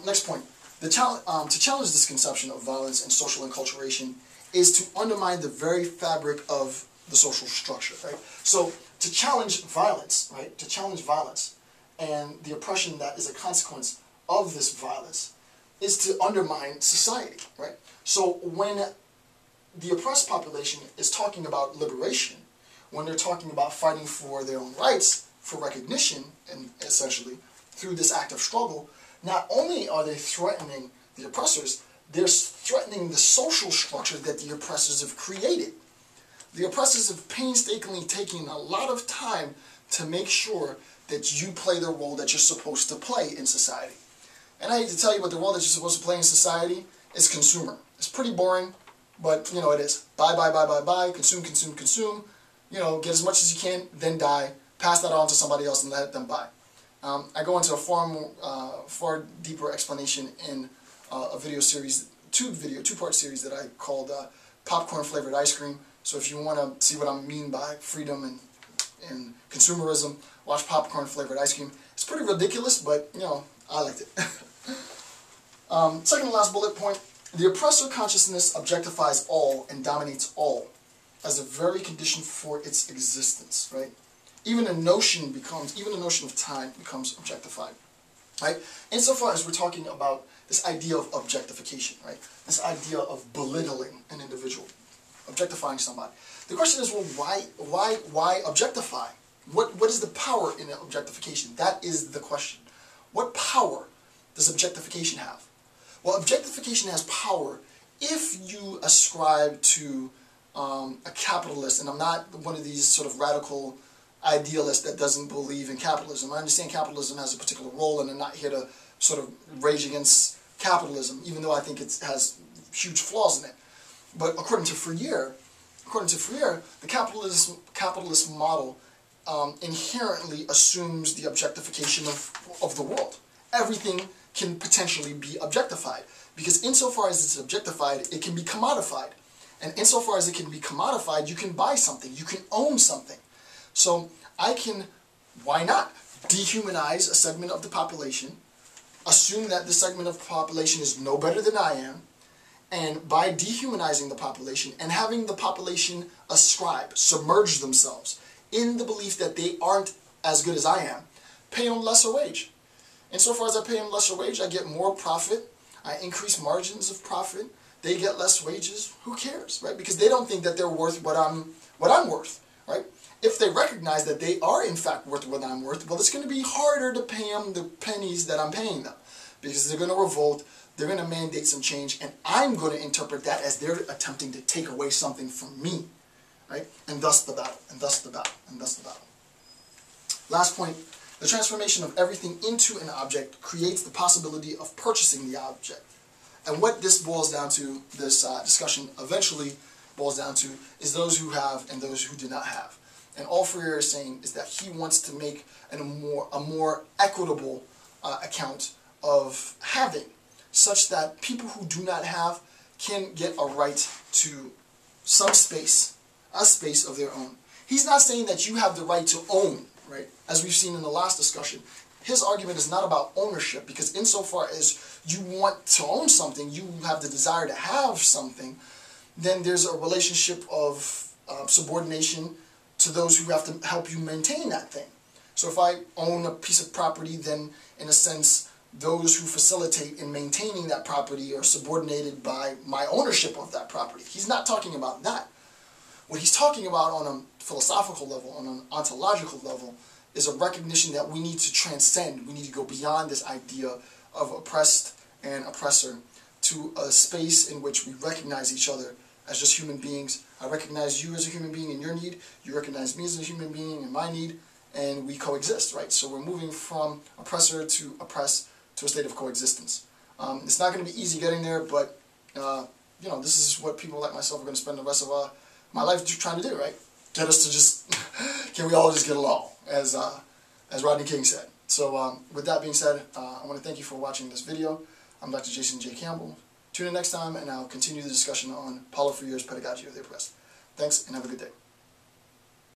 Next point. To challenge this conception of violence and social enculturation is to undermine the very fabric of the social structure, right? So to challenge violence, right? To challenge violence and the oppression that is a consequence of this violence is to undermine society, right? So when the oppressed population is talking about liberation, when they're talking about fighting for their own rights, for recognition, and essentially through this act of struggle, not only are they threatening the oppressors, they're threatening the social structure that the oppressors have created. The oppressors have painstakingly taken a lot of time to make sure that you play the role that you're supposed to play in society. And I hate to tell you, but the role that you're supposed to play in society is consumer. It's pretty boring, but you know it is. Buy, buy, buy, buy, buy, consume, consume, consume. You know, get as much as you can, then die. Pass that on to somebody else and let them buy. I go into a far deeper explanation in a video series, two-part series that I called popcorn flavored ice cream. So if you want to see what I mean by freedom and consumerism, watch popcorn flavored ice cream. It's pretty ridiculous, but you know, I liked it. Second and last bullet point, the oppressor consciousness objectifies all and dominates all as a very condition for its existence, right? Even a notion of time becomes objectified, right? Insofar as we're talking about this idea of objectification, right? This idea of belittling an individual, objectifying somebody. The question is, well, why objectify? What is the power in objectification? That is the question. What power does objectification have? Well, objectification has power if you ascribe to a capitalist, and I'm not one of these sort of radical idealist that doesn't believe in capitalism. I understand capitalism has a particular role, and I'm not here to sort of rage against capitalism, even though I think it has huge flaws in it. But according to Freire, the capitalist model inherently assumes the objectification of the world. Everything can potentially be objectified, because insofar as it's objectified, it can be commodified. And insofar as it can be commodified, you can buy something, you can own something. So I can, why not, dehumanize a segment of the population, assume that the segment of the population is no better than I am, and by dehumanizing the population and having the population submerge themselves in the belief that they aren't as good as I am, pay them lesser wage. Insofar as I pay them lesser wage, I get more profit, I increase margins of profit, they get less wages, who cares, right? Because they don't think that they're worth what I'm worth, right? If they recognize that they are in fact worth what I'm worth, well, it's going to be harder to pay them the pennies that I'm paying them, because they're going to revolt, they're going to mandate some change, and I'm going to interpret that as they're attempting to take away something from me, right? And thus the battle, and thus the battle, and thus the battle. Last point, the transformation of everything into an object creates the possibility of purchasing the object. And what this boils down to, this discussion eventually boils down to, is those who have and those who do not have. And all Freire is saying is that he wants to make a more equitable account of having, such that people who do not have can get a right to some space, a space of their own. He's not saying that you have the right to own, right? As we've seen in the last discussion, his argument is not about ownership, because insofar as you want to own something, you have the desire to have something, then there's a relationship of subordination to those who have to help you maintain that thing. So if I own a piece of property, then in a sense, those who facilitate in maintaining that property are subordinated by my ownership of that property. He's not talking about that. What he's talking about on a philosophical level, on an ontological level, is a recognition that we need to transcend. We need to go beyond this idea of oppressed and oppressor to a space in which we recognize each other as just human beings. I recognize you as a human being in your need, you recognize me as a human being in my need, and we coexist, right? So we're moving from oppressor to oppress to a state of coexistence. It's not going to be easy getting there, but you know, this is what people like myself are going to spend the rest of my life trying to do, right? Get us to just, can we all just get along, as Rodney King said. So with that being said, I want to thank you for watching this video. I'm Dr. Jason J. Campbell. Tune in next time, and I'll continue the discussion on Paulo Freire's Pedagogy of the Oppressed. Thanks, and have a good day.